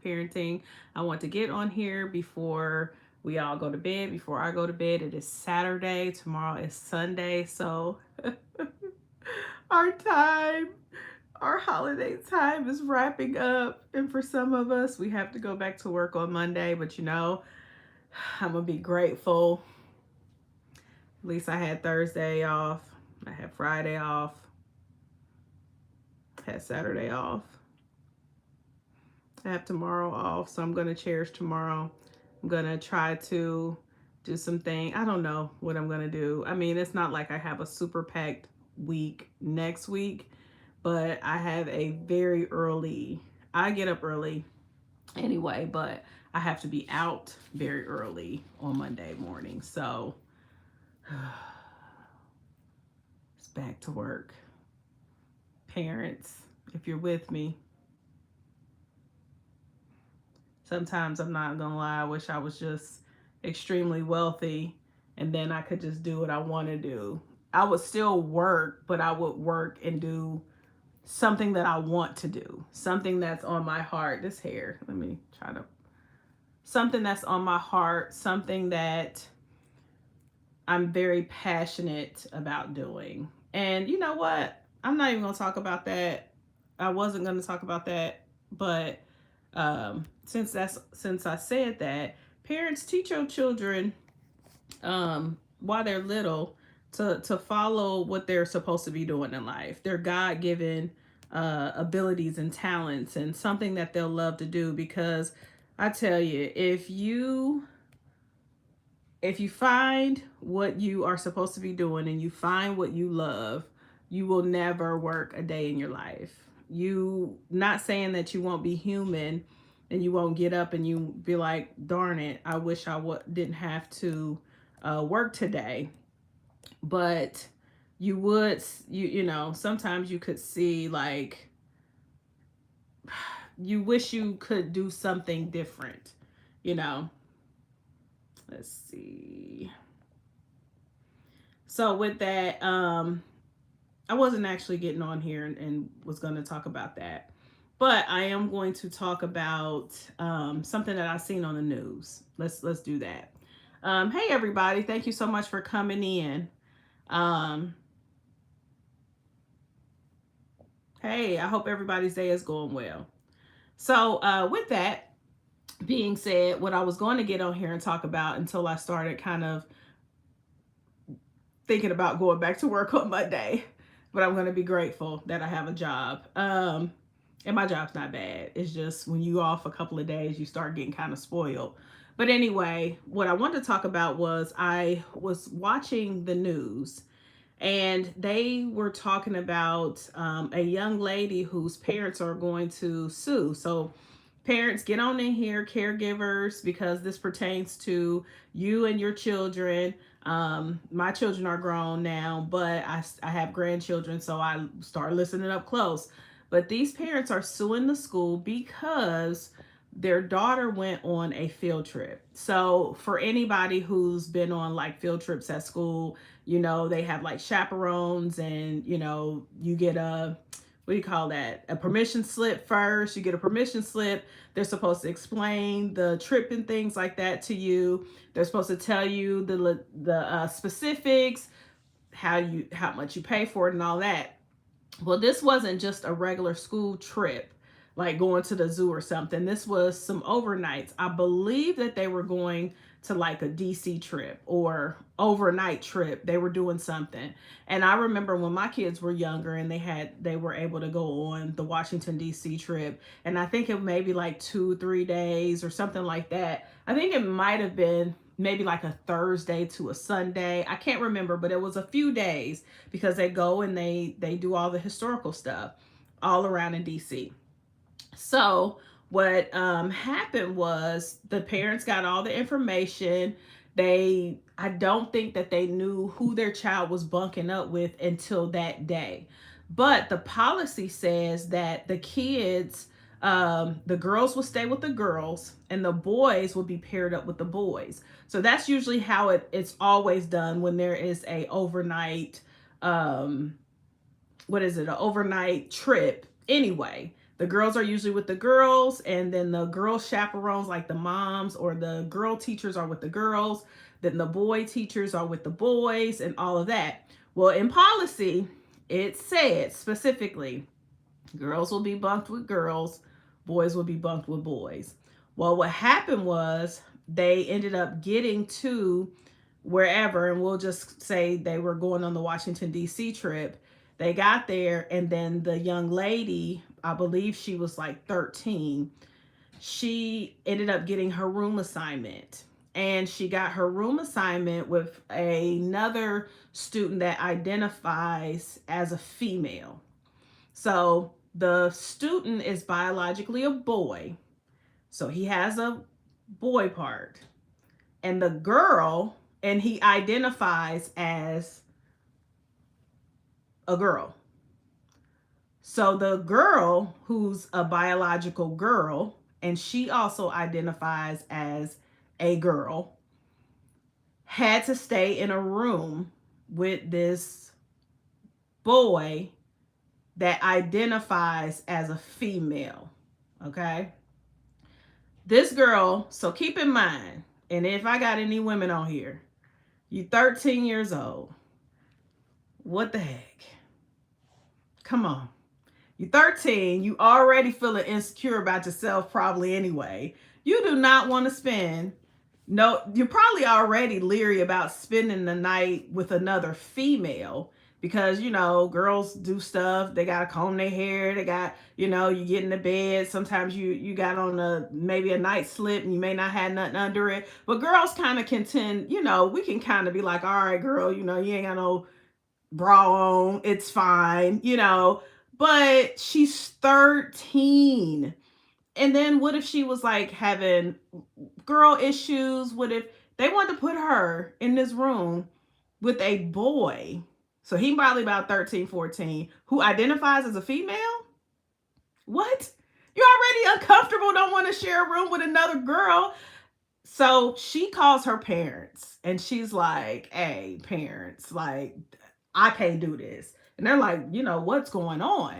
parenting. I want to get on here before we all go to bed, before I go to bed. It is Saturday. Tomorrow is Sunday. So our time, our holiday time is wrapping up. And for some of us, we have to go back to work on Monday. But I'm going to be grateful. At least I had Thursday off. I had Friday off. Had Saturday off. I have tomorrow off, so I'm going to cherish tomorrow. I'm going to try to do something. I don't know what I'm going to do. I mean, it's not like I have a super packed week next week, but I have a very early, I get up early anyway, but I have to be out very early on Monday morning. So it's back to work. Parents, if you're with me, sometimes I'm not gonna lie, I wish I was just extremely wealthy and then I could just do what I want to do. I would still work, but I would work and do something that I want to do, something that's on my heart. This hair, let me try to, something that's on my heart, something that I'm very passionate about doing. And you know what? I'm not even gonna talk about that. I wasn't gonna talk about that, but since I said that, parents, teach your children while they're little to follow what they're supposed to be doing in life. Their God given abilities and talents, and something that they'll love to do. Because I tell you, if you find what you are supposed to be doing and you find what you love, you will never work a day in your life. You, not saying that you won't be human and you won't get up and you be like, darn it, I wish didn't have to work today. But you would, sometimes you could see like, you wish you could do something different, you know. Let's see. So with that, I wasn't actually getting on here and was going to talk about that, but I am going to talk about something that I've seen on the news. Let's do that. Hey everybody, thank you so much for coming in. Um, hey, I hope everybody's day is going well. So with that being said, what I was going to get on here and talk about until I started kind of thinking about going back to work on Monday, but I'm going to be grateful that I have a job. And my job's not bad. It's just when you off a couple of days, you start getting kind of spoiled. But anyway, what I wanted to talk about was I was watching the news and they were talking about a young lady whose parents are going to sue. So parents, get on in here, caregivers, because this pertains to you and your children. My children are grown now, but I have grandchildren, so I start listening up close. But these parents are suing the school because their daughter went on a field trip. So for anybody who's been on like field trips at school, they have like chaperones, and you get a, what do you call that, a permission slip first. You get a permission slip. They're supposed to explain the trip and things like that to you. They're supposed to tell you the specifics, how much you pay for it and all that. Well, this wasn't just a regular school trip like going to the zoo or something. This was some overnights. I believe that they were going to like a DC trip or overnight trip. They were doing something. And I remember when my kids were younger and they were able to go on the Washington DC trip. And I think it maybe like 2-3 days or something like that. I think it might have been maybe like a Thursday to a Sunday. I can't remember, but it was a few days because they go and they do all the historical stuff all around in DC. So what happened was the parents got all the information. I don't think that they knew who their child was bunking up with until that day. But the policy says that the girls will stay with the girls and the boys will be paired up with the boys. So that's usually how it's always done when there is a overnight, what is it, an overnight trip anyway. The girls are usually with the girls, and then the girl chaperones, like the moms or the girl teachers, are with the girls. Then the boy teachers are with the boys, and all of that. Well, in policy, it said specifically girls will be bunked with girls, boys will be bunked with boys. Well, what happened was they ended up getting to wherever, and we'll just say they were going on the Washington, D.C. trip. They got there, and then the young lady, I believe she was like 13, she ended up getting her room assignment. And she got her room assignment with another student that identifies as a female. So the student is biologically a boy. So he has a boy part. And the girl, and he identifies as a girl. So the girl, who's a biological girl, and she also identifies as a girl, had to stay in a room with this boy that identifies as a female. Okay. This girl, so keep in mind, and if I got any women on here, you 13 years old. What the heck? Come on. You're 13, you already feeling insecure about yourself probably anyway. You do not want to spend, no, you're probably already leery about spending the night with another female because, you know, girls do stuff. They got to comb their hair. They got, you know, you get in the bed. Sometimes you got on maybe a night slip and you may not have nothing under it. But girls kind of can tend, you know, we can kind of be like, all right, girl, you know, you ain't got no bra on. It's fine, you know. But she's 13. And then what if she was like having girl issues? What if they wanted to put her in this room with a boy? So he probably about 13, 14, who identifies as a female? What? You're already uncomfortable, don't want to share a room with another girl. So she calls her parents and she's like, hey, parents, like, I can't do this. And they're like, you know, what's going on?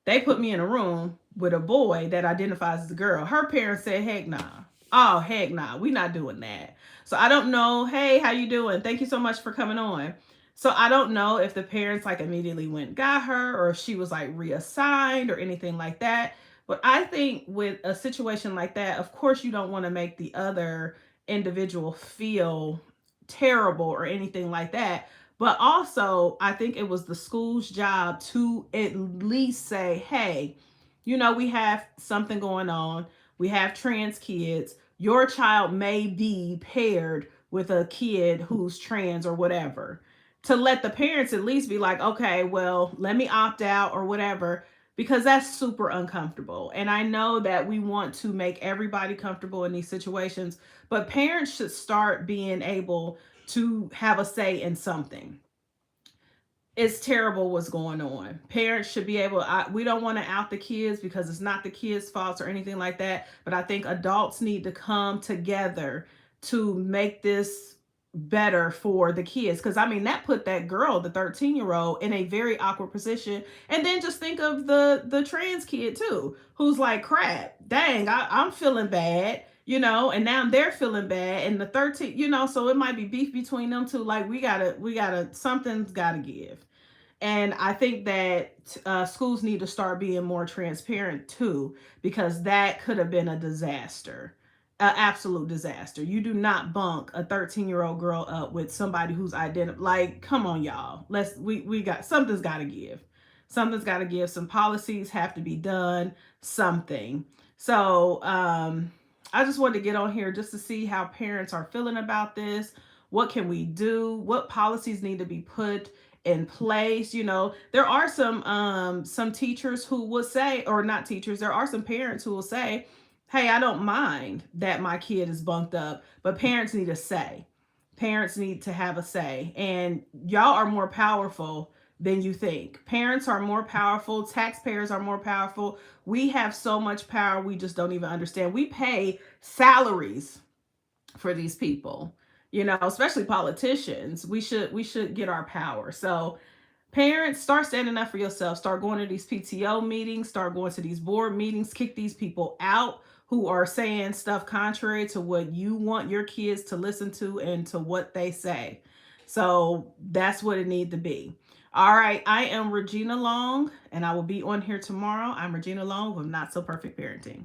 They put me in a room with a boy that identifies as a girl. Her parents said, heck nah. Oh, heck nah. We not doing that. So I don't know. Hey, how you doing? Thank you so much for coming on. So I don't know if the parents like immediately went and got her or if she was like reassigned or anything like that. But I think with a situation like that, of course you don't want to make the other individual feel terrible or anything like that. But also, I think it was the school's job to at least say, hey, you know, we have something going on. We have trans kids. Your child may be paired with a kid who's trans or whatever. To let the parents at least be like, okay, well, let me opt out or whatever, because that's super uncomfortable. And I know that we want to make everybody comfortable in these situations, but parents should start being able to have a say in something. It's terrible what's going on. Parents should be able, we don't want to out the kids because it's not the kids' faults or anything like that. But I think adults need to come together to make this better for the kids. Because I mean, that put that girl, the 13-year-old, in a very awkward position. And then just think of the trans kid too, who's like, crap, dang, I'm feeling bad, you know, and now they're feeling bad. And the 13, you know, so it might be beef between them two. Like something's gotta give. And I think that schools need to start being more transparent too, because that could have been a disaster, an absolute disaster. You do not bunk a 13-year-old girl up with somebody who's identified. Like, come on, y'all. We got something's got to give. Something's got to give. Some policies have to be done. Something. So I just wanted to get on here just to see how parents are feeling about this. What can we do? What policies need to be put in place? You know, there are some teachers who will say, or not teachers, there are some parents who will say, hey, I don't mind that my kid is bunked up, but parents need a say. Parents need to have a say. And y'all are more powerful than you think. Parents are more powerful. Taxpayers are more powerful. We have so much power, we just don't even understand. We pay salaries for these people, you know, especially politicians. We should get our power. So Parents, start standing up for yourself. Start going to these PTO meetings, start going to these board meetings, kick these people out who are saying stuff contrary to what you want your kids to listen to and to what they say. So that's what it need to be. All right, I am Regina Long, and I will be on here tomorrow. I'm Regina Long with Not So Perfect Parenting.